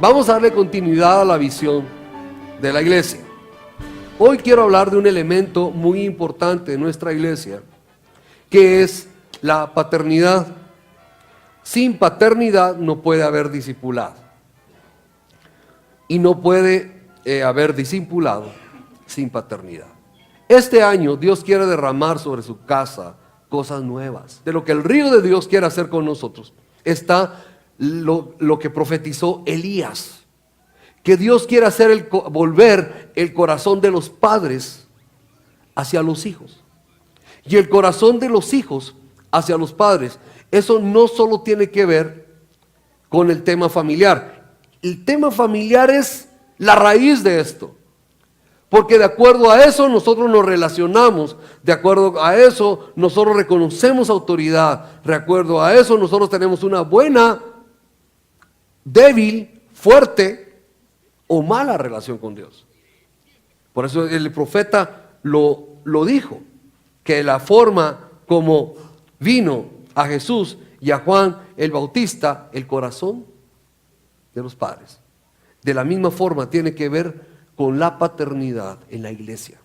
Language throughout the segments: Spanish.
Vamos a darle continuidad a la visión de la iglesia. Hoy quiero hablar de un elemento muy importante de nuestra iglesia, que es la paternidad. Sin paternidad no puede haber discipulado. Y no puede haber discipulado sin paternidad. Este año Dios quiere derramar sobre su casa cosas nuevas. De lo que el río de Dios quiere hacer con nosotros está lo que profetizó Elías, que Dios quiere hacer volver el corazón de los padres hacia los hijos y el corazón de los hijos hacia los padres. Eso no solo tiene que ver con el tema familiar. El tema familiar es la raíz de esto, porque de acuerdo a eso nosotros nos relacionamos, de acuerdo a eso nosotros reconocemos autoridad, de acuerdo a eso nosotros tenemos una buena, débil, fuerte o mala relación con Dios. Por eso el profeta lo dijo, que la forma como vino a Jesús y a Juan el Bautista, el corazón de los padres, de la misma forma tiene que ver con la paternidad en la iglesia.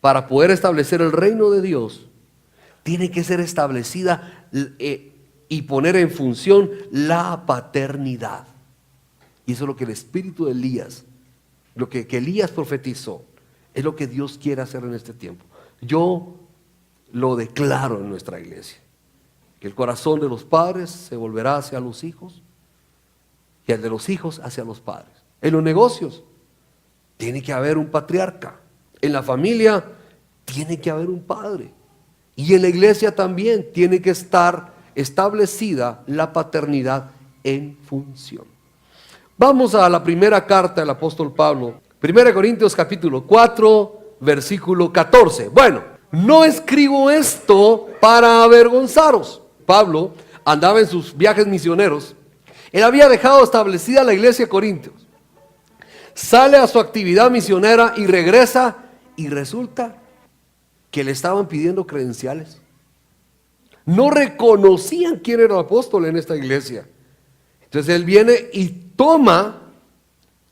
Para poder establecer el reino de Dios, tiene que ser establecida y poner en función la paternidad. Y eso es lo que el espíritu de Elías, lo que Elías profetizó, es lo que Dios quiere hacer en este tiempo. Yo lo declaro en nuestra iglesia, que el corazón de los padres se volverá hacia los hijos y el de los hijos hacia los padres. En los negocios tiene que haber un patriarca, en la familia tiene que haber un padre, y en la iglesia también tiene que estar establecida la paternidad en función. Vamos a la primera carta del apóstol Pablo, 1 Corintios capítulo 4, versículo 14. Bueno, no escribo esto para avergonzaros. Pablo andaba en sus viajes misioneros. Él había dejado establecida la iglesia de Corintios. Sale a su actividad misionera y regresa, y resulta que le estaban pidiendo credenciales. No reconocían quién era el apóstol en esta iglesia. Entonces él viene y toma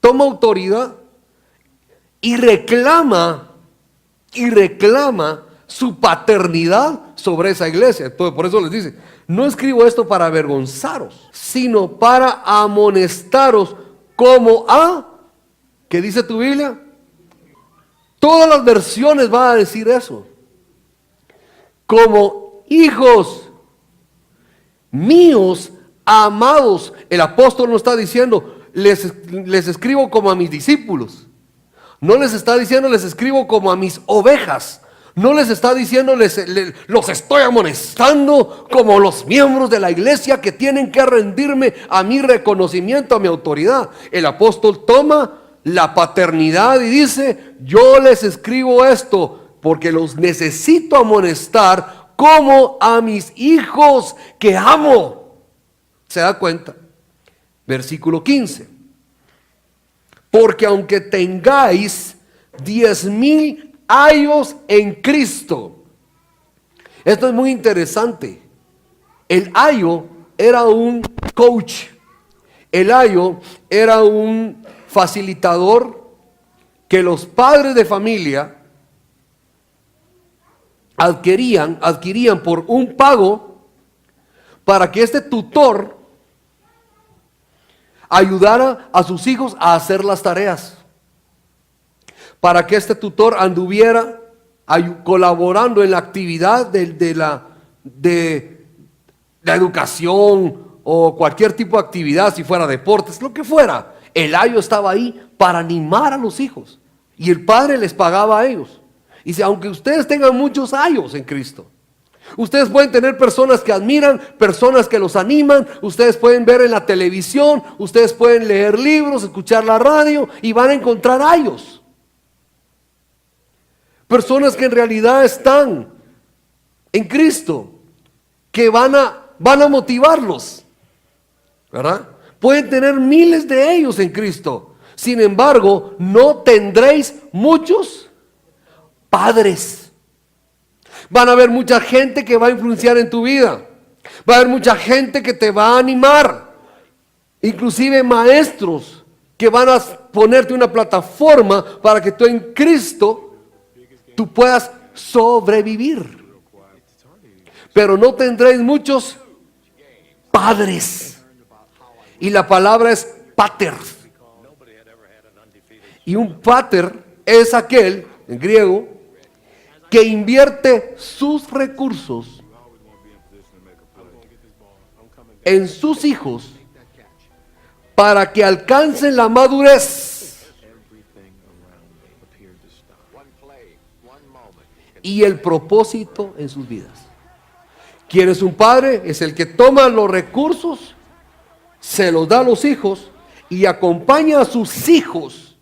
autoridad y reclama su paternidad sobre esa iglesia. Entonces por eso les dice, no escribo esto para avergonzaros, sino para amonestaros como a, ¿qué dice tu Biblia? Todas las versiones van a decir eso. Como hijos míos, amados. El apóstol no está diciendo, les escribo como a mis discípulos. No les está diciendo, les escribo como a mis ovejas. No les está diciendo, los estoy amonestando como los miembros de la iglesia que tienen que rendirme a mi reconocimiento, a mi autoridad. El apóstol toma la paternidad y dice, yo les escribo esto porque los necesito amonestar como a mis hijos que amo. ¿Se da cuenta? Versículo 15. Porque aunque tengáis 10,000 años en Cristo. Esto es muy interesante. El ayo era un coach. El ayo era un facilitador que los padres de familia adquirían por un pago para que este tutor ayudara a sus hijos a hacer las tareas, para que este tutor anduviera colaborando en la actividad de la educación o cualquier tipo de actividad, si fuera deportes, lo que fuera. El ayo estaba ahí para animar a los hijos y el padre les pagaba a ellos. Dice, aunque ustedes tengan muchos ayos en Cristo, Ustedes pueden tener personas que admiran, personas que los animan, ustedes pueden ver en la televisión, ustedes pueden leer libros, escuchar la radio y van a encontrar a ellos. Personas que en realidad están en Cristo, que van a motivarlos, ¿verdad? Pueden tener miles de ellos en Cristo. Sin embargo, no tendréis muchos padres. Van a haber mucha gente que va a influenciar en tu vida. Va a haber mucha gente que te va a animar. Inclusive maestros que van a ponerte una plataforma para que tú en Cristo tú puedas sobrevivir. Pero no tendréis muchos padres. Y la palabra es pater. Y un pater es aquel, en griego, que invierte sus recursos en sus hijos para que alcancen la madurez y el propósito en sus vidas. ¿Quién es un padre? Es el que toma los recursos, se los da a los hijos y acompaña a sus hijos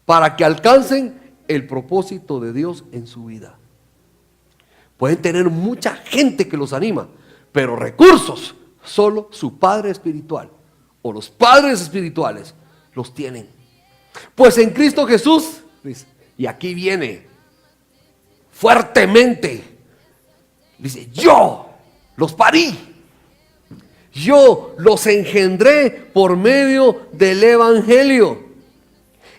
para que alcancen el propósito de Dios en su vida. Pueden tener mucha gente que los anima, pero recursos solo su padre espiritual o los padres espirituales los tienen. Pues en Cristo Jesús, y aquí viene fuertemente, dice: yo los parí, yo los engendré por medio del evangelio.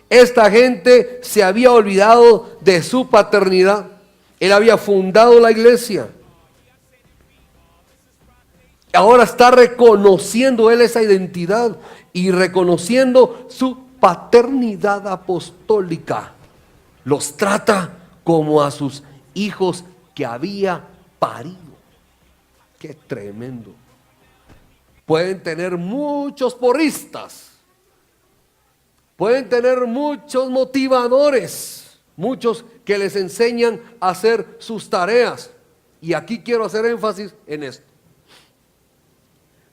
Esta gente se había olvidado de su paternidad. Él había fundado la iglesia. Ahora está reconociendo él esa identidad y reconociendo su paternidad apostólica. Los trata como a sus hijos que había parido. Qué tremendo. Pueden tener muchos porristas. Pueden tener muchos motivadores, muchos que les enseñan a hacer sus tareas. Y aquí quiero hacer énfasis en esto.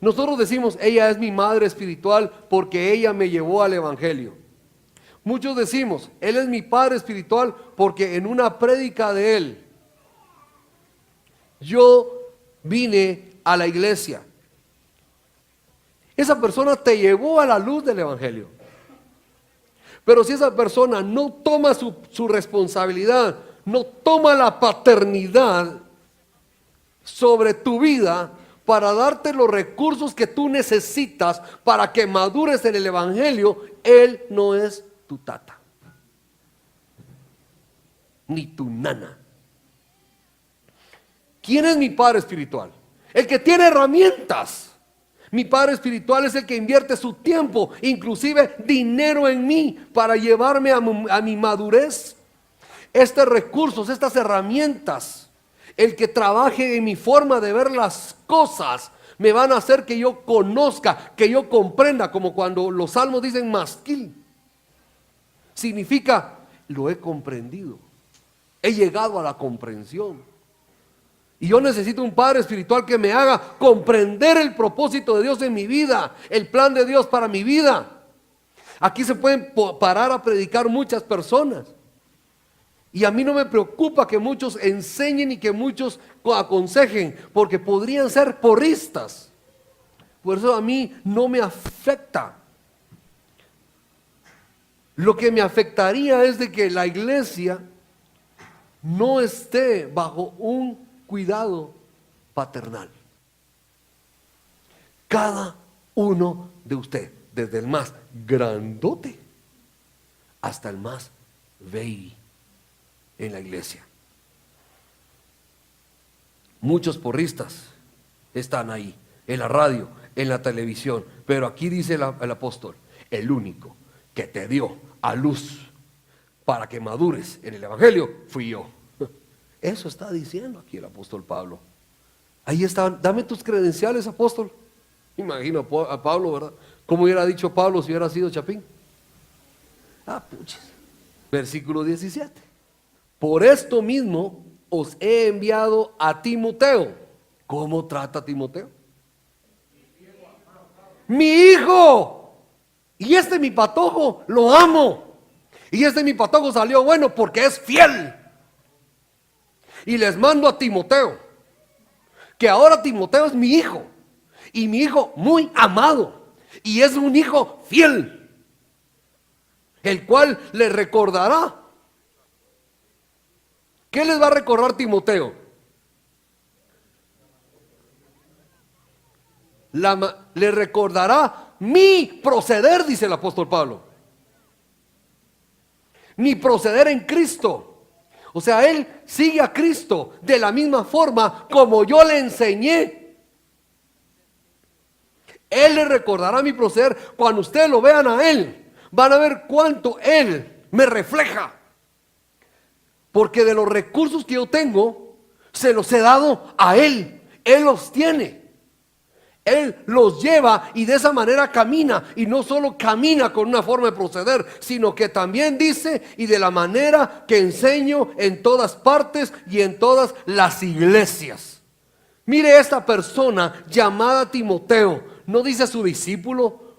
Nosotros decimos: ella es mi madre espiritual porque ella me llevó al evangelio. Muchos decimos: él es mi padre espiritual porque en una prédica de él yo vine a la iglesia. Esa persona te llevó a la luz del evangelio. Pero si esa persona no toma su responsabilidad, no toma la paternidad sobre tu vida para darte los recursos que tú necesitas para que madures en el evangelio, él no es tu tata, ni tu nana. ¿Quién es mi padre espiritual? El que tiene herramientas. Mi padre espiritual es el que invierte su tiempo, inclusive dinero en mí, para llevarme a mi madurez. Estos recursos, estas herramientas, el que trabaje en mi forma de ver las cosas, me van a hacer que yo conozca, que yo comprenda, como cuando los salmos dicen masquil. Significa: lo he comprendido, he llegado a la comprensión. Y yo necesito un padre espiritual que me haga comprender el propósito de Dios en mi vida, el plan de Dios para mi vida. Aquí se pueden parar a predicar muchas personas. Y a mí no me preocupa que muchos enseñen y que muchos aconsejen, porque podrían ser porristas. Por eso a mí no me afecta. Lo que me afectaría es de que la iglesia no esté bajo un cuidado paternal. Cada uno de usted, desde el más grandote hasta el más baby en la iglesia. Muchos porristas están ahí, en la radio, en la televisión, pero aquí dice el apóstol: el único que te dio a luz para que madures en el evangelio fui yo. Eso está diciendo aquí el apóstol Pablo. Ahí está: dame tus credenciales, apóstol. Imagino a Pablo, ¿verdad? ¿Cómo hubiera dicho Pablo si hubiera sido Chapín? Puches. Versículo 17. Por esto mismo os he enviado a Timoteo. ¿Cómo trata a Timoteo? Mi hijo. Y este mi patojo lo amo. Y este mi patojo salió bueno porque es fiel. Y les mando a Timoteo, que ahora Timoteo es mi hijo. Y mi hijo muy amado. Y es un hijo fiel, el cual le recordará. ¿Qué les va a recordar Timoteo? Le recordará mi proceder, dice el apóstol Pablo. Mi proceder en Cristo. O sea, él sigue a Cristo de la misma forma como yo le enseñé. Él le recordará mi proceder. Cuando ustedes lo vean a él, van a ver cuánto él me refleja. Porque de los recursos que yo tengo, se los he dado a él. Él los tiene. Él los lleva y de esa manera camina. Y no solo camina con una forma de proceder, sino que también dice, y de la manera que enseño en todas partes y en todas las iglesias. Mire esta persona llamada Timoteo. No dice su discípulo,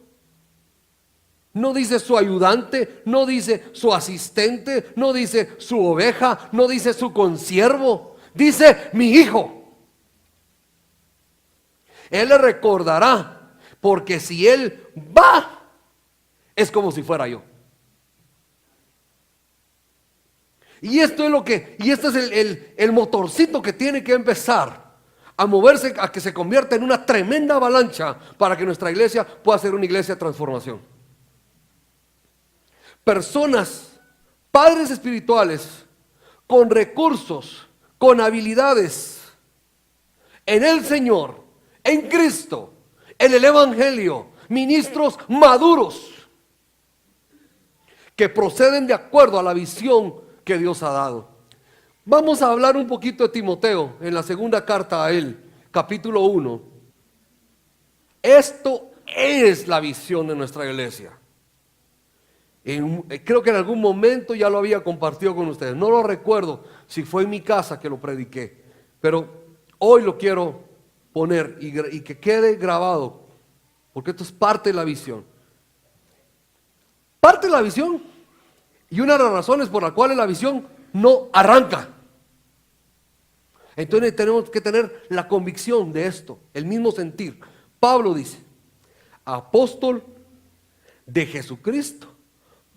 no dice su ayudante, no dice su asistente, no dice su oveja, no dice su consiervo. Dice mi hijo. Él le recordará, porque si él va, es como si fuera yo. Y esto es lo que, y este es el motorcito que tiene que empezar a moverse, a que se convierta en una tremenda avalancha para que nuestra iglesia pueda ser una iglesia de transformación. Personas, padres espirituales, con recursos, con habilidades en el Señor, en Cristo, en el Evangelio, ministros maduros que proceden de acuerdo a la visión que Dios ha dado. Vamos a hablar un poquito de Timoteo en la segunda carta a él, capítulo 1. Esto es la visión de nuestra iglesia. Creo que en algún momento ya lo había compartido con ustedes. No lo recuerdo si fue en mi casa que lo prediqué, pero hoy lo quiero poner y que quede grabado, porque esto es parte de la visión. Parte de la visión y una de las razones por las cuales la visión no arranca. Entonces tenemos que tener la convicción de esto, el mismo sentir. Pablo dice, apóstol de Jesucristo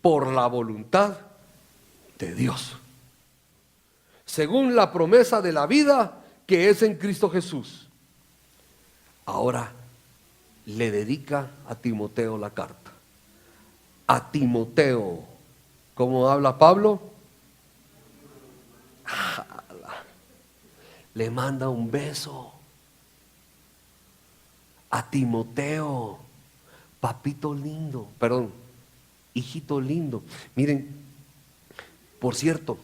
por la voluntad de Dios, según la promesa de la vida que es en Cristo Jesús. Ahora le dedica a Timoteo la carta. A Timoteo, ¿cómo habla Pablo? Le manda un beso. A Timoteo, papito lindo, perdón, hijito lindo. Miren, por cierto,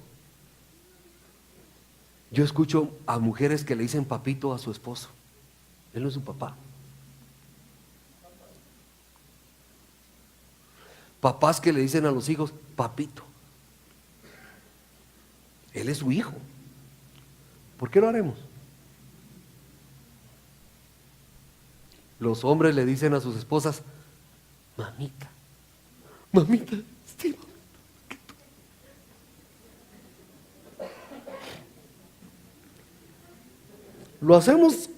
yo escucho a mujeres que le dicen papito a su esposo. Él no es su papá. Papás que le dicen a los hijos, papito. Él es su hijo. ¿Por qué lo haremos? Los hombres le dicen a sus esposas, mamita, mamita, sí, mamita. Lo hacemos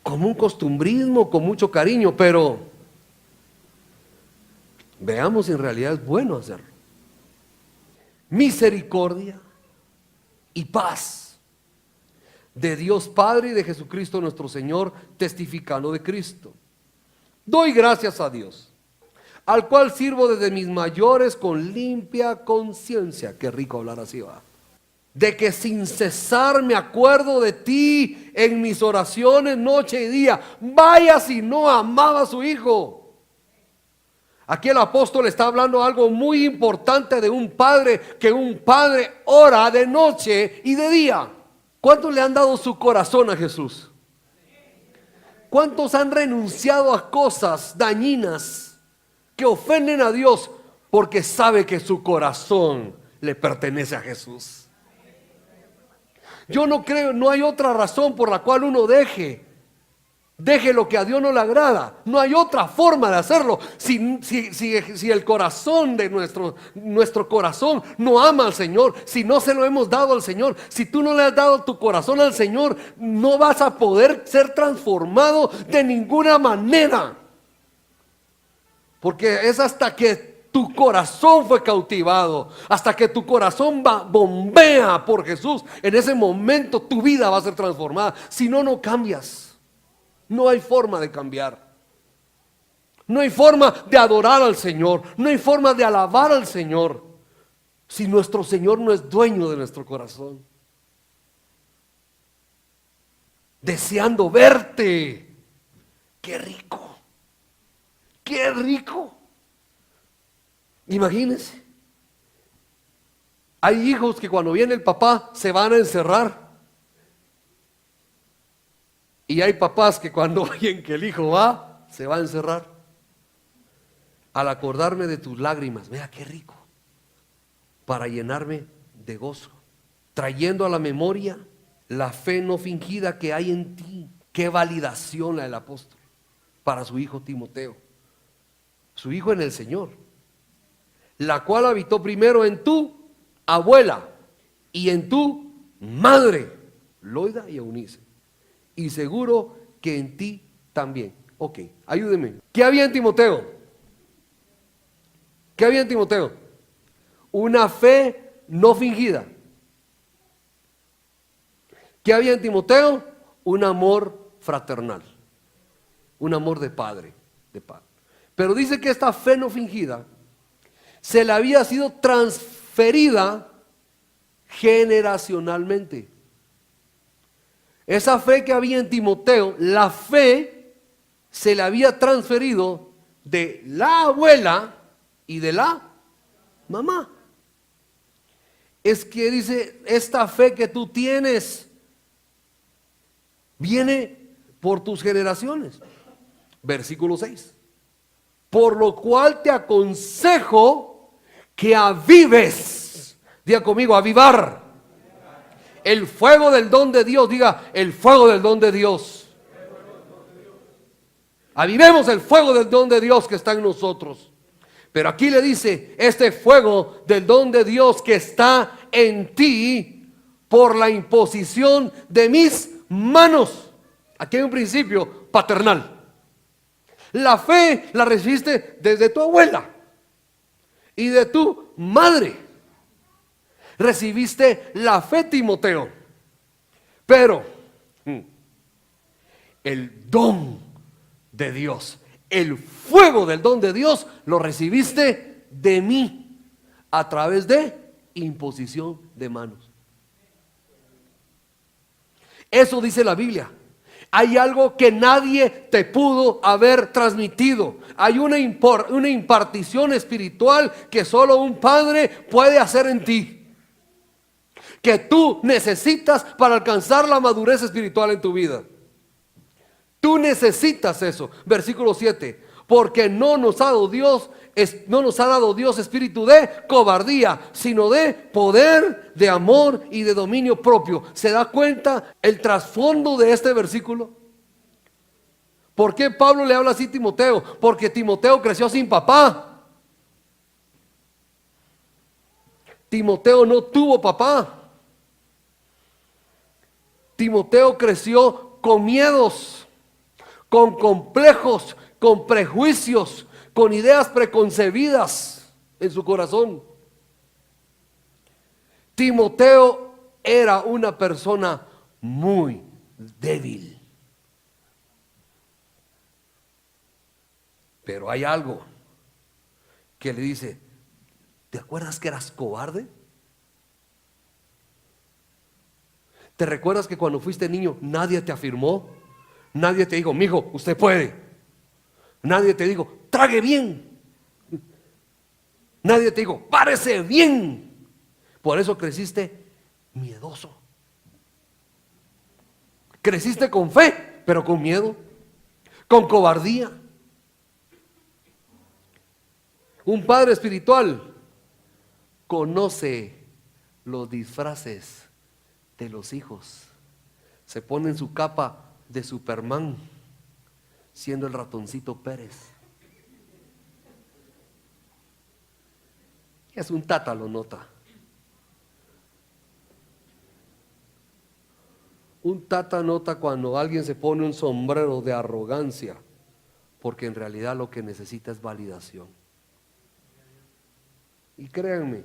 como un costumbrismo, con mucho cariño, pero veamos, en realidad es bueno hacerlo. Misericordia y paz de Dios Padre y de Jesucristo nuestro Señor, testificando de Cristo. Doy gracias a Dios, al cual sirvo desde mis mayores con limpia conciencia. Qué rico hablar así, va. De que sin cesar me acuerdo de ti en mis oraciones noche y día. Vaya si no amaba a su hijo. Aquí el apóstol está hablando algo muy importante de un padre, que un padre ora de noche y de día. ¿Cuántos le han dado su corazón a Jesús? ¿Cuántos han renunciado a cosas dañinas que ofenden a Dios porque sabe que su corazón le pertenece a Jesús? Yo no creo, no hay otra razón por la cual uno deje lo que a Dios no le agrada. No hay otra forma de hacerlo. Si el corazón de nuestro corazón no ama al Señor, si no se lo hemos dado al Señor, si tú no le has dado tu corazón al Señor, no vas a poder ser transformado de ninguna manera. Porque es hasta que tu corazón fue cautivado, hasta que tu corazón bombea por Jesús, en ese momento tu vida va a ser transformada. Si no, no cambias. No hay forma de cambiar. No hay forma de adorar al Señor. No hay forma de alabar al Señor si nuestro Señor no es dueño de nuestro corazón. Deseando verte. ¡Qué rico! ¡Qué rico! Imagínense. Hay hijos que cuando viene el papá se van a encerrar. Y hay papás que cuando oyen que el hijo va, se va a encerrar. Al acordarme de tus lágrimas, vea qué rico, para llenarme de gozo, trayendo a la memoria la fe no fingida que hay en ti. Qué validación la del apóstol para su hijo Timoteo, su hijo en el Señor, la cual habitó primero en tu abuela y en tu madre, Loida y Eunice, y seguro que en ti también. Ok, ayúdeme. ¿Qué había en Timoteo? ¿Qué había en Timoteo? Una fe no fingida. ¿Qué había en Timoteo? Un amor fraternal, un amor de padre, Pero dice que esta fe no fingida se le había sido transferida generacionalmente. Esa fe que había en Timoteo, la fe se le había transferido de la abuela y de la mamá. Es que dice, esta fe que tú tienes viene por tus generaciones. Versículo 6. Por lo cual te aconsejo que avives. Diga conmigo, avivar. El fuego del don de Dios, diga, el fuego del don de Dios. Avivemos el fuego del don de Dios que está en nosotros. Pero aquí le dice, este fuego del don de Dios que está en ti por la imposición de mis manos. Aquí hay un principio paternal. La fe la recibiste desde tu abuela y de tu madre. Recibiste la fe, Timoteo, pero el don de Dios, el fuego del don de Dios, lo recibiste de mí a través de imposición de manos. Eso dice la Biblia. Hay algo que nadie te pudo haber transmitido. Hay una impartición espiritual que solo un padre puede hacer en ti, que tú necesitas para alcanzar la madurez espiritual en tu vida. Tú necesitas eso. Versículo 7. Porque no nos ha dado Dios espíritu de cobardía, sino de poder, de amor y de dominio propio. ¿Se da cuenta el trasfondo de este versículo? ¿Por qué Pablo le habla así a Timoteo? Porque Timoteo creció sin papá. Timoteo no tuvo papá. Timoteo creció con miedos, con complejos, con prejuicios, con ideas preconcebidas en su corazón. Timoteo era una persona muy débil. Pero hay algo que le dice, ¿te acuerdas que eras cobarde? ¿Te recuerdas que cuando fuiste niño nadie te afirmó? Nadie te dijo, mijo, usted puede. Nadie te dijo, trague bien. Nadie te dijo, párese bien. Por eso creciste miedoso. Creciste con fe, pero con miedo, con cobardía. Un padre espiritual conoce los disfraces de los hijos. Se pone en su capa de Superman, siendo el ratoncito Pérez. Es un tata, lo nota. Un tata nota cuando alguien se pone un sombrero de arrogancia, porque en realidad lo que necesita es validación. Y créanme,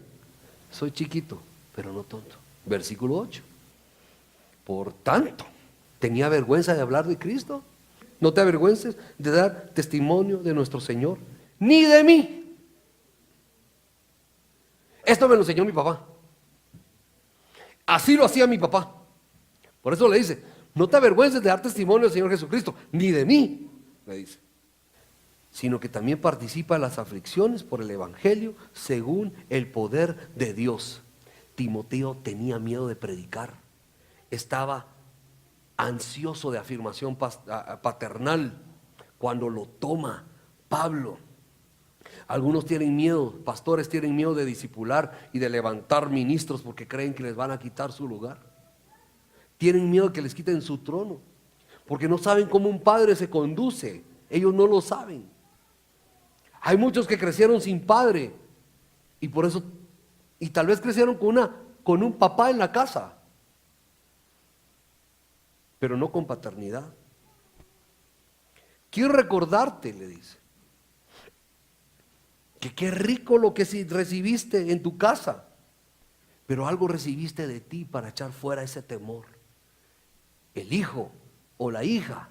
soy chiquito, pero no tonto. Versículo 8. Por tanto, ¿tenía vergüenza de hablar de Cristo? No te avergüences de dar testimonio de nuestro Señor, ni de mí. Esto me lo enseñó mi papá. Así lo hacía mi papá. Por eso le dice, no te avergüences de dar testimonio del Señor Jesucristo, ni de mí, le dice, sino que también participa en las aflicciones por el Evangelio según el poder de Dios. Timoteo tenía miedo de predicar, estaba ansioso de afirmación paternal cuando lo toma Pablo. Algunos tienen miedo, pastores tienen miedo de discipular y de levantar ministros porque creen que les van a quitar su lugar. Tienen miedo de que les quiten su trono, porque no saben cómo un padre se conduce. Ellos no lo saben. Hay muchos que crecieron sin padre y por eso, y tal vez crecieron con un papá en la casa, pero no con paternidad. Quiero recordarte, le dice, que qué rico lo que recibiste en tu casa, pero algo recibiste de ti para echar fuera ese temor. El hijo o la hija,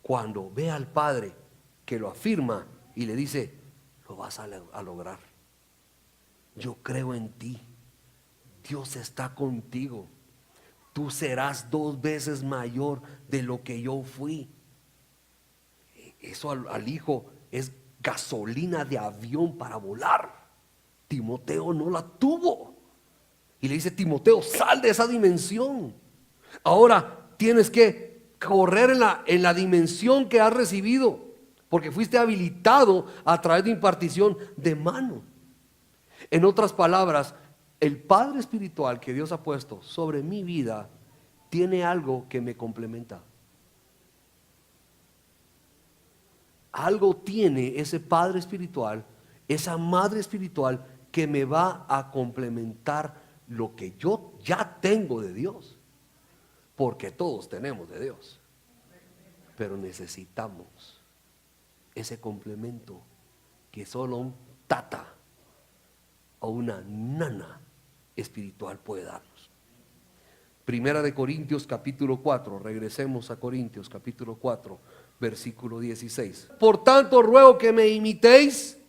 cuando ve al padre que lo afirma y le dice, lo vas a lograr. Yo creo en ti. Dios está contigo. Tú serás 2 veces mayor de lo que yo fui. Eso al hijo es gasolina de avión para volar. Timoteo no la tuvo. Y le dice, Timoteo, sal de esa dimensión. Ahora tienes que correr en la dimensión que has recibido, porque fuiste habilitado a través de impartición de mano. En otras palabras, el Padre espiritual que Dios ha puesto sobre mi vida tiene algo que me complementa. Algo tiene ese Padre espiritual, esa Madre espiritual que me va a complementar lo que yo ya tengo de Dios. Porque todos tenemos de Dios, pero necesitamos ese complemento que solo un tata o una nana espiritual puede darnos. Primera de Corintios capítulo 4, regresemos a Corintios capítulo 4, versículo 16. Por tanto ruego que me imitéis.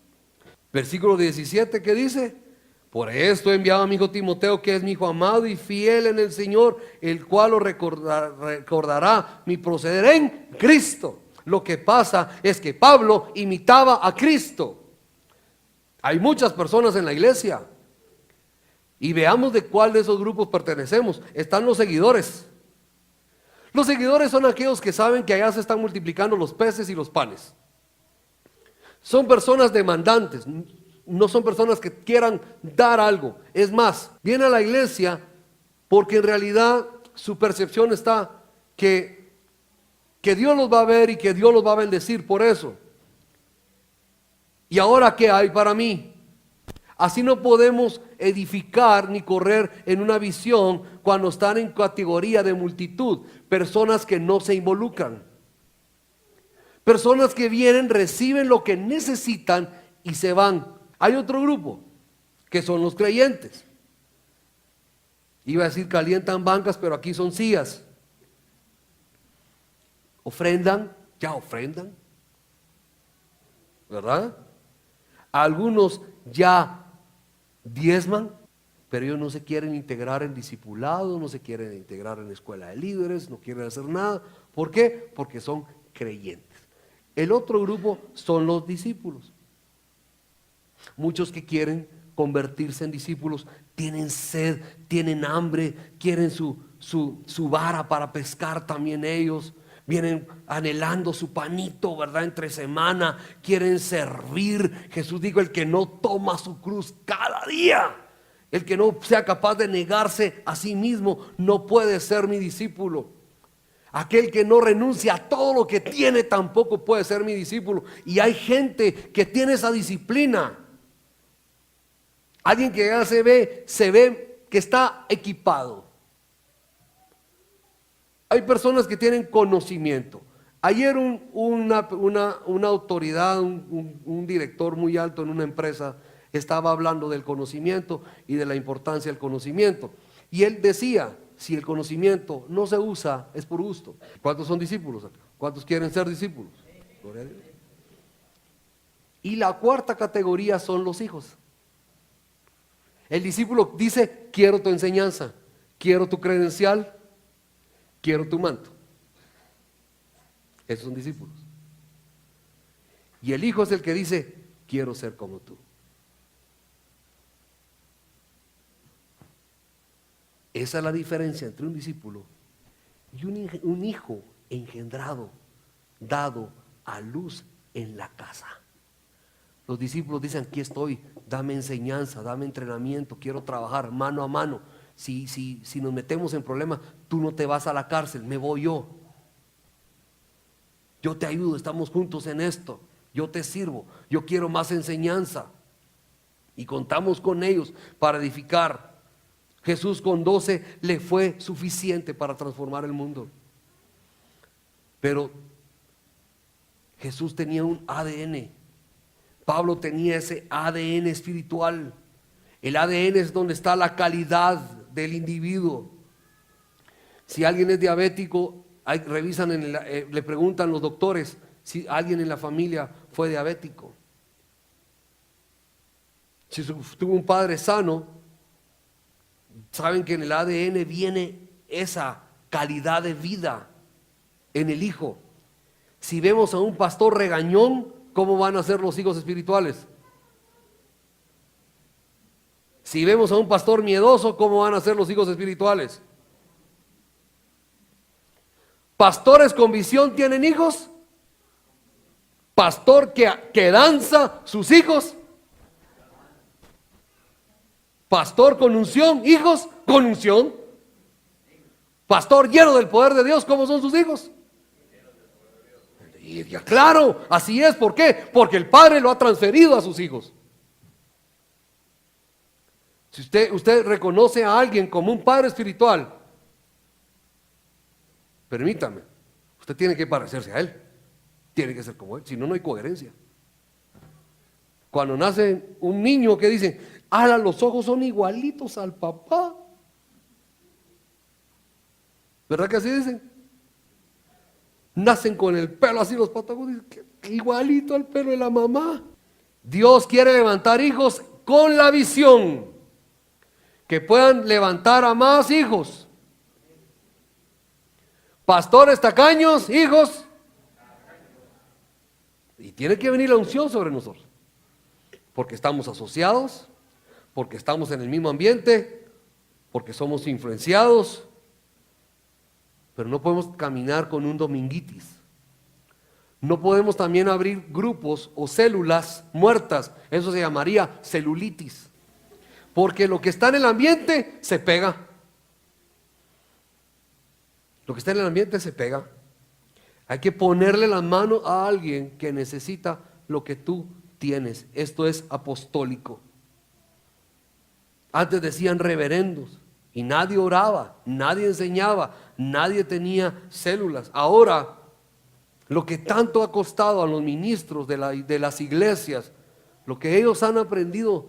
Versículo 17, ¿qué dice? Por esto he enviado a mi hijo Timoteo, que es mi hijo amado y fiel en el Señor, el cual os recordará mi proceder en Cristo. Lo que pasa es que Pablo imitaba a Cristo. Hay muchas personas en la iglesia y veamos de cuál de esos grupos pertenecemos. Están los seguidores. Los seguidores son aquellos que saben que allá se están multiplicando los peces y los panes. Son personas demandantes. No son personas que quieran dar algo. Es más, viene a la iglesia porque en realidad su percepción está que Dios los va a ver y que Dios los va a bendecir por eso. ¿Y ahora qué hay para mí? Así no podemos edificar ni correr en una visión cuando están en categoría de multitud. Personas que no se involucran. Personas que vienen, reciben lo que necesitan y se van. Hay otro grupo que son los creyentes. Iba a decir calientan bancas, pero aquí son sillas. Ofrendan, ya ofrendan, ¿verdad? Algunos ya diezman, pero ellos no se quieren integrar en discipulado, no se quieren integrar en escuela de líderes, no quieren hacer nada. ¿Por qué? Porque son creyentes. El otro grupo son los discípulos. Muchos que quieren convertirse en discípulos tienen sed, tienen hambre, quieren su vara para pescar también ellos. Vienen anhelando su panito, ¿verdad? Entre semana, quieren servir. Jesús dijo, el que no toma su cruz cada día El que no sea capaz de negarse a sí mismo no puede ser mi discípulo. Aquel que no renuncia a todo lo que tiene tampoco puede ser mi discípulo. Y hay gente que tiene esa disciplina. Alguien que ya se ve que está equipado. Hay personas que tienen conocimiento. Ayer una autoridad, un director muy alto en una empresa estaba hablando del conocimiento y de la importancia del conocimiento. Y él decía, si el conocimiento no se usa, es por gusto. ¿Cuántos son discípulos acá? ¿Cuántos quieren ser discípulos? Gloria a Dios. Y la cuarta categoría son los hijos. El discípulo dice, quiero tu enseñanza, quiero tu credencial, quiero tu manto. Esos son discípulos. Y el hijo es el que dice, quiero ser como tú. Esa es la diferencia entre un discípulo y un hijo engendrado, dado a luz en la casa. Los discípulos dicen, aquí estoy, dame enseñanza, dame entrenamiento, quiero trabajar mano a mano. Si nos metemos en problemas, tú no te vas a la cárcel, me voy yo. Yo te ayudo, estamos juntos en esto, yo te sirvo, yo quiero más enseñanza. Y contamos con ellos para edificar. Jesús con 12 le fue suficiente para transformar el mundo. Pero Jesús tenía un ADN. Pablo tenía ese ADN espiritual. El ADN es donde está la calidad del individuo. Si alguien es diabético, le preguntan los doctores si alguien en la familia fue diabético. Si tuvo un padre sano, saben que en el ADN viene esa calidad de vida en el hijo. Si vemos a un pastor regañón, ¿cómo van a ser los hijos espirituales? Si vemos a un pastor miedoso, ¿cómo van a ser los hijos espirituales? ¿Pastores con visión tienen hijos? ¿Pastor que danza sus hijos? ¿Pastor con unción? ¿Hijos con unción? ¿Pastor lleno del poder de Dios? ¿Cómo son sus hijos? Y claro, así es. ¿Por qué? Porque el Padre lo ha transferido a sus hijos. Si usted reconoce a alguien como un padre espiritual, permítame, usted tiene que parecerse a él. Tiene que ser como él, si no, no hay coherencia. Cuando nace un niño que dicen, los ojos son igualitos al papá. ¿Verdad que así dicen? Nacen con el pelo así los patagos, igualito al pelo de la mamá. Dios quiere levantar hijos con la visión que puedan levantar a más hijos. Pastores tacaños, hijos. Y tiene que venir la unción sobre nosotros. Porque estamos asociados, porque estamos en el mismo ambiente, porque somos influenciados. Pero no podemos caminar con un dominguitis. No podemos también abrir grupos o células muertas. Eso se llamaría celulitis. Porque lo que está en el ambiente se pega. Lo que está en el ambiente se pega. Hay que ponerle la mano a alguien que necesita lo que tú tienes. Esto es apostólico. Antes decían reverendos y nadie oraba, nadie enseñaba, nadie tenía células. Ahora, lo que tanto ha costado a los ministros de las iglesias, lo que ellos han aprendido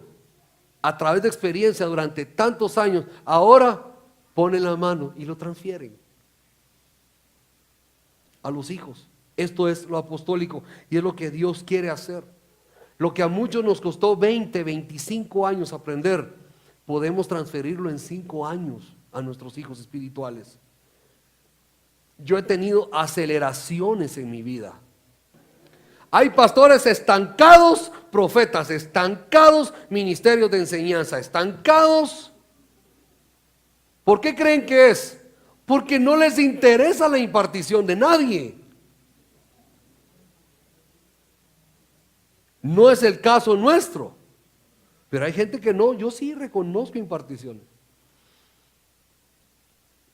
a través de experiencia durante tantos años, ahora ponen la mano y lo transfieren a los hijos. Esto es lo apostólico y es lo que Dios quiere hacer. Lo que a muchos nos costó 20, 25 años aprender, podemos transferirlo en 5 años a nuestros hijos espirituales. Yo he tenido aceleraciones en mi vida. Hay pastores estancados, profetas estancados, ministerios de enseñanza estancados. ¿Por qué creen que es? Porque no les interesa la impartición de nadie. No es el caso nuestro. Pero hay gente que no, yo sí reconozco imparticiones.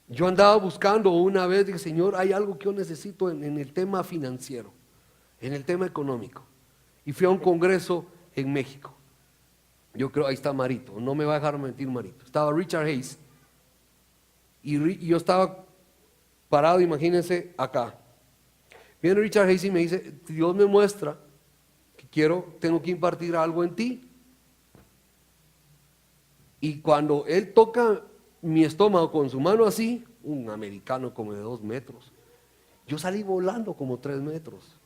Yo andaba buscando una vez, dije, Señor, hay algo que yo necesito en el tema financiero, en el tema económico. Y fui a un congreso en México. Yo creo, ahí está Marito, no me va a dejar mentir Marito. Estaba Richard Hayes y yo estaba parado, imagínense, acá. Viene Richard Hayes y me dice, Dios me muestra que tengo que impartir algo en ti. Y cuando él toca mi estómago con su mano así, un americano como de 2 metros, yo salí volando como 3 metros.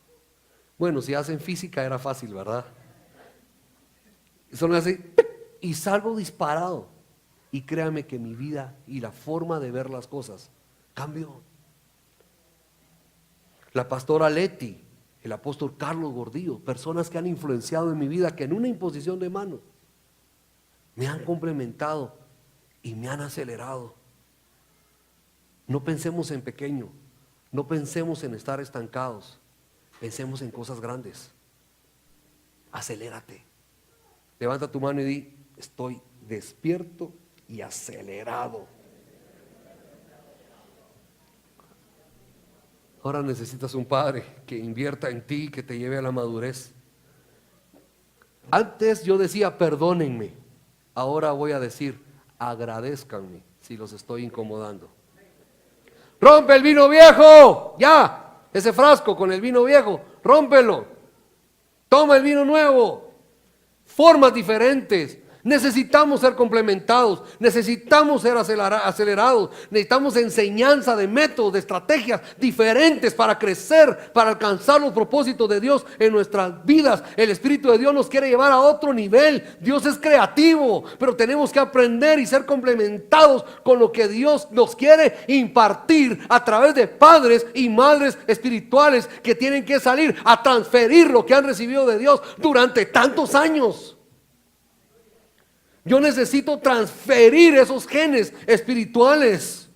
Bueno, si hacen física era fácil, ¿verdad? Son así, y salgo disparado. Y créame que mi vida y la forma de ver las cosas cambió. La pastora Leti, el apóstol Carlos Gordillo, personas que han influenciado en mi vida, que en una imposición de mano me han complementado y me han acelerado. No pensemos en pequeño, no pensemos en estar estancados, pensemos en cosas grandes. Acelérate. Levanta tu mano y di, estoy despierto y acelerado. Ahora necesitas un padre que invierta en ti, que te lleve a la madurez. Antes yo decía, perdónenme. Ahora voy a decir, agradézcanme si los estoy incomodando. Rompe el vino viejo, ya, ese frasco con el vino viejo, rómpelo. Toma el vino nuevo. Formas diferentes. Necesitamos ser complementados, necesitamos ser acelerados, necesitamos enseñanza de métodos, de estrategias diferentes para crecer, para alcanzar los propósitos de Dios en nuestras vidas. El Espíritu de Dios nos quiere llevar a otro nivel. Dios es creativo, pero tenemos que aprender y ser complementados con lo que Dios nos quiere impartir a través de padres y madres espirituales que tienen que salir a transferir lo que han recibido de Dios durante tantos años. Yo necesito transferir esos genes espirituales.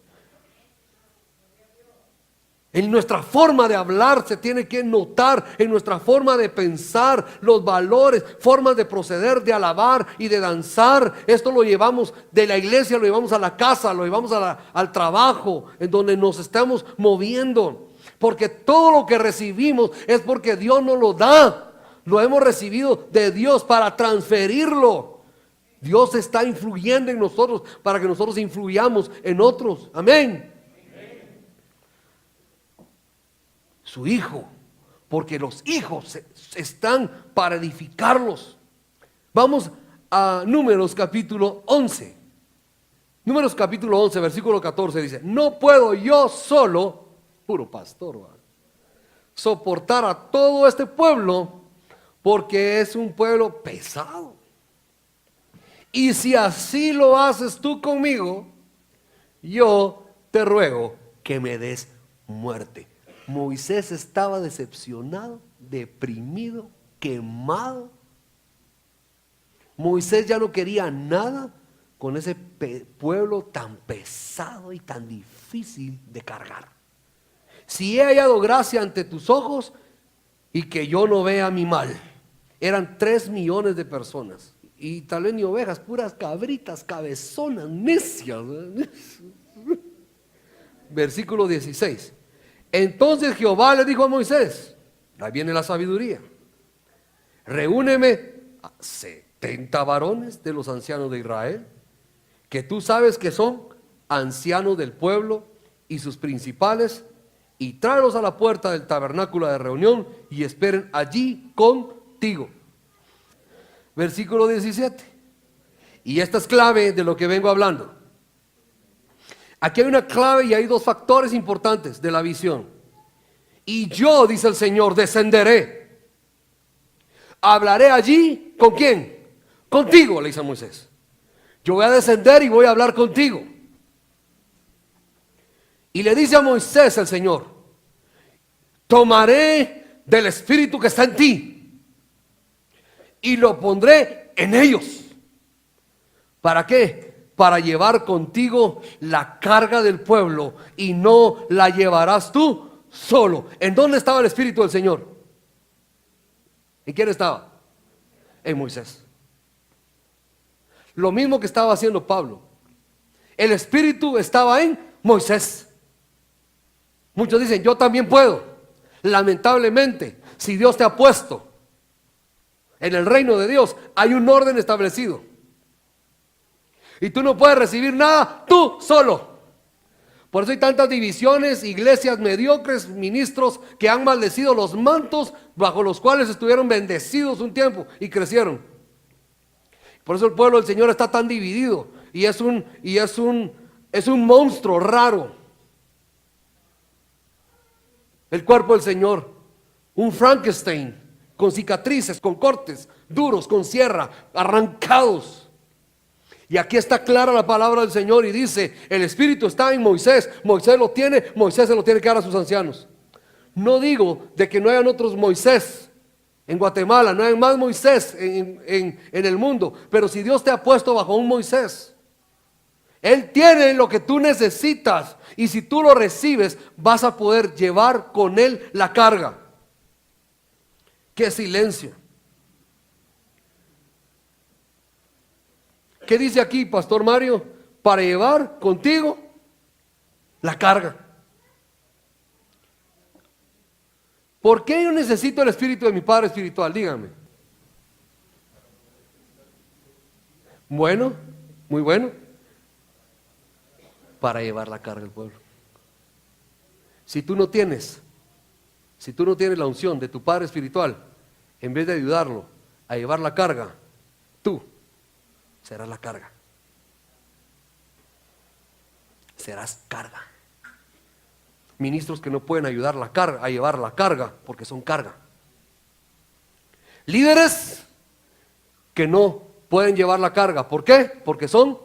En nuestra forma de hablar se tiene que notar, en nuestra forma de pensar, los valores, formas de proceder, de alabar y de danzar. Esto lo llevamos de la iglesia, lo llevamos a la casa, lo llevamos al trabajo, en donde nos estamos moviendo. Porque todo lo que recibimos es porque Dios nos lo da. Lo hemos recibido de Dios para transferirlo. Dios está influyendo en nosotros para que nosotros influyamos en otros. Amén. Su hijo, porque los hijos están para edificarlos. Vamos a Números capítulo 11. Números capítulo 11, versículo 14 dice: no puedo yo solo, puro pastor, soportar a todo este pueblo, porque es un pueblo pesado. Y si así lo haces tú conmigo, yo te ruego que me des muerte. Moisés estaba decepcionado, deprimido, quemado. Moisés ya no quería nada con ese pueblo tan pesado y tan difícil de cargar. Si he hallado gracia ante tus ojos y que yo no vea mi mal. Eran 3 millones de personas. Y tal vez ni ovejas, puras cabritas, cabezonas, necias. Versículo 16. Entonces Jehová le dijo a Moisés, ahí viene la sabiduría: reúneme a 70 varones de los ancianos de Israel, que tú sabes que son ancianos del pueblo y sus principales, y tráelos a la puerta del tabernáculo de reunión y esperen allí contigo. Versículo 17. Y esta es clave de lo que vengo hablando. Aquí hay una clave y hay 2 factores importantes de la visión. Y yo, dice el Señor, descenderé. Hablaré allí, ¿con quién? Contigo, le dice a Moisés. Yo voy a descender y voy a hablar contigo. Y le dice a Moisés el Señor: tomaré del espíritu que está en ti y lo pondré en ellos. ¿Para qué? Para llevar contigo la carga del pueblo, y no la llevarás tú solo. ¿En dónde estaba el Espíritu del Señor? ¿En quién estaba? En Moisés. Lo mismo que estaba haciendo Pablo. El Espíritu estaba en Moisés. Muchos dicen, yo también puedo. Lamentablemente, si Dios te ha puesto en el reino de Dios, hay un orden establecido. Y tú no puedes recibir nada tú solo. Por eso hay tantas divisiones, iglesias mediocres, ministros que han maldecido los mantos bajo los cuales estuvieron bendecidos un tiempo y crecieron. Por eso el pueblo del Señor está tan dividido y es un monstruo raro. El cuerpo del Señor, un Frankenstein con cicatrices, con cortes duros, con sierra, arrancados. Y aquí está clara la palabra del Señor y dice, el Espíritu está en Moisés, Moisés lo tiene, Moisés se lo tiene que dar a sus ancianos. No digo de que no hayan otros Moisés en Guatemala, no hay más Moisés en el mundo, pero si Dios te ha puesto bajo un Moisés, Él tiene lo que tú necesitas y si tú lo recibes vas a poder llevar con Él la carga. ¡Qué silencio! ¿Qué dice aquí, Pastor Mario? Para llevar contigo la carga. ¿Por qué yo necesito el Espíritu de mi Padre espiritual? Dígame. Bueno, muy bueno. Para llevar la carga del pueblo. Si tú no tienes la unción de tu Padre espiritual, en vez de ayudarlo a llevar la carga, tú serás la carga. Serás carga. Ministros que no pueden ayudar a llevar la carga porque son carga. Líderes que no pueden llevar la carga. ¿Por qué? Porque son.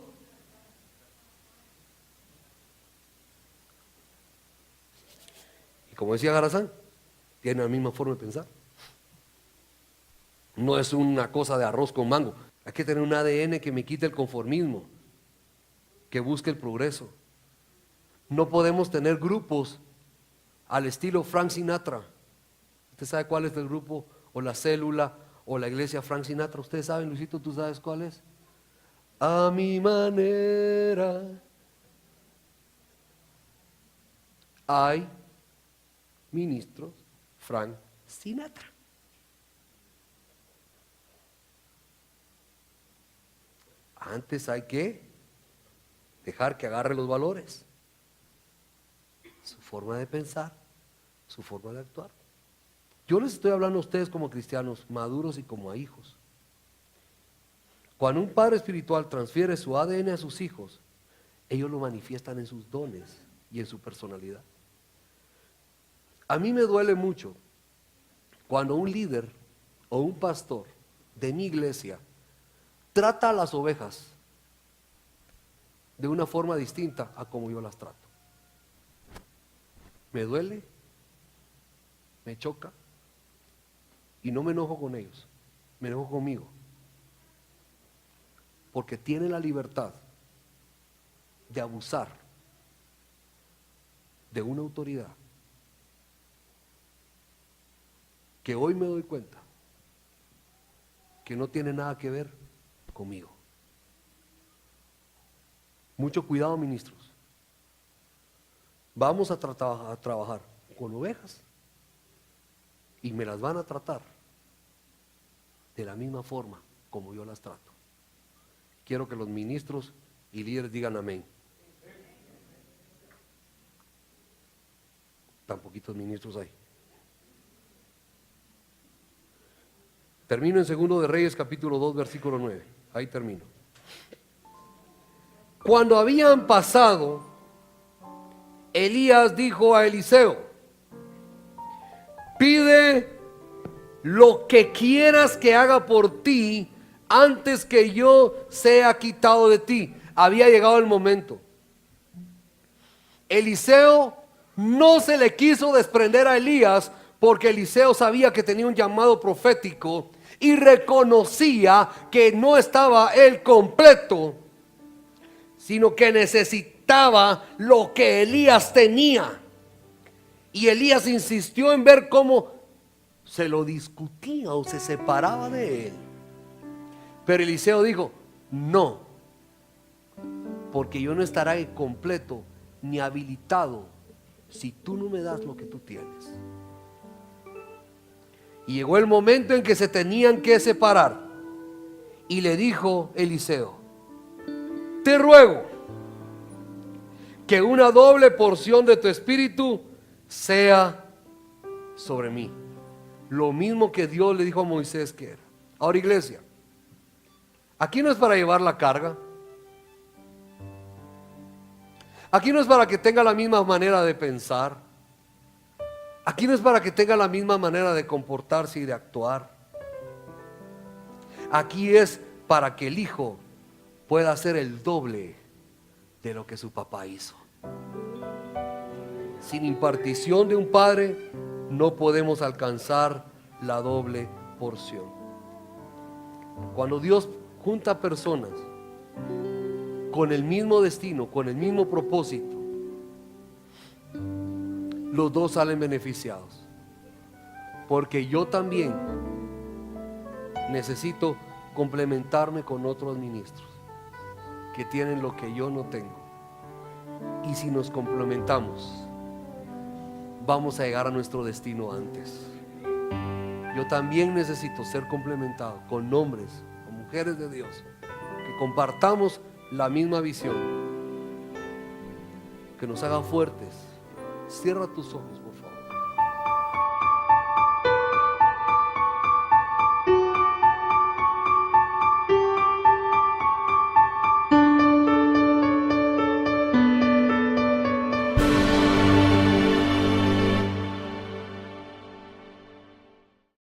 Y como decía Garazán, tienen la misma forma de pensar. No es una cosa de arroz con mango. Hay que tener un ADN que me quite el conformismo, que busque el progreso. No podemos tener grupos al estilo Frank Sinatra. ¿Usted sabe cuál es el grupo o la célula o la iglesia Frank Sinatra? ¿Ustedes saben, Luisito, tú sabes cuál es? A mi manera. Hay ministros Frank Sinatra. Antes hay que dejar que agarre los valores, su forma de pensar, su forma de actuar. Yo les estoy hablando a ustedes como cristianos maduros y como a hijos. Cuando un padre espiritual transfiere su ADN a sus hijos, ellos lo manifiestan en sus dones y en su personalidad. A mí me duele mucho cuando un líder o un pastor de mi iglesia trata a las ovejas de una forma distinta a como yo las trato. Me duele, me choca y no me enojo con ellos, me enojo conmigo. Porque tienen la libertad de abusar de una autoridad que hoy me doy cuenta que no tiene nada que ver conmigo. Mucho cuidado, ministros. Vamos a trabajar con ovejas y me las van a tratar de la misma forma como yo las trato. Quiero que los ministros y líderes digan amén. Tan poquitos ministros hay. Termino en 2 de Reyes capítulo 2 versículo 9. Ahí termino. Cuando habían pasado, Elías dijo a Eliseo: pide lo que quieras que haga por ti antes que yo sea quitado de ti. Había llegado el momento. Eliseo no se le quiso desprender a Elías porque Eliseo sabía que tenía un llamado profético y reconocía que no estaba él completo, sino que necesitaba lo que Elías tenía. Y Elías insistió en ver cómo se lo discutía o se separaba de él. Pero Eliseo dijo: No, porque yo no estaré completo ni habilitado si tú no me das lo que tú tienes. Y llegó el momento en que se tenían que separar. Y le dijo Eliseo: te ruego que una doble porción de tu espíritu sea sobre mí. Lo mismo que Dios le dijo a Moisés que era. Ahora, iglesia, aquí no es para llevar la carga. Aquí no es para que tenga la misma manera de pensar. Aquí no es para que tenga la misma manera de comportarse y de actuar. Aquí es para que el hijo pueda hacer el doble de lo que su papá hizo. Sin impartición de un padre no podemos alcanzar la doble porción. Cuando Dios junta personas con el mismo destino, con el mismo propósito, los dos salen beneficiados. Porque yo también necesito complementarme con otros ministros que tienen lo que yo no tengo. Y si nos complementamos, vamos a llegar a nuestro destino antes. Yo también necesito ser complementado con hombres, con mujeres de Dios, que compartamos la misma visión, que nos haga fuertes. Cierra tus ojos, por favor.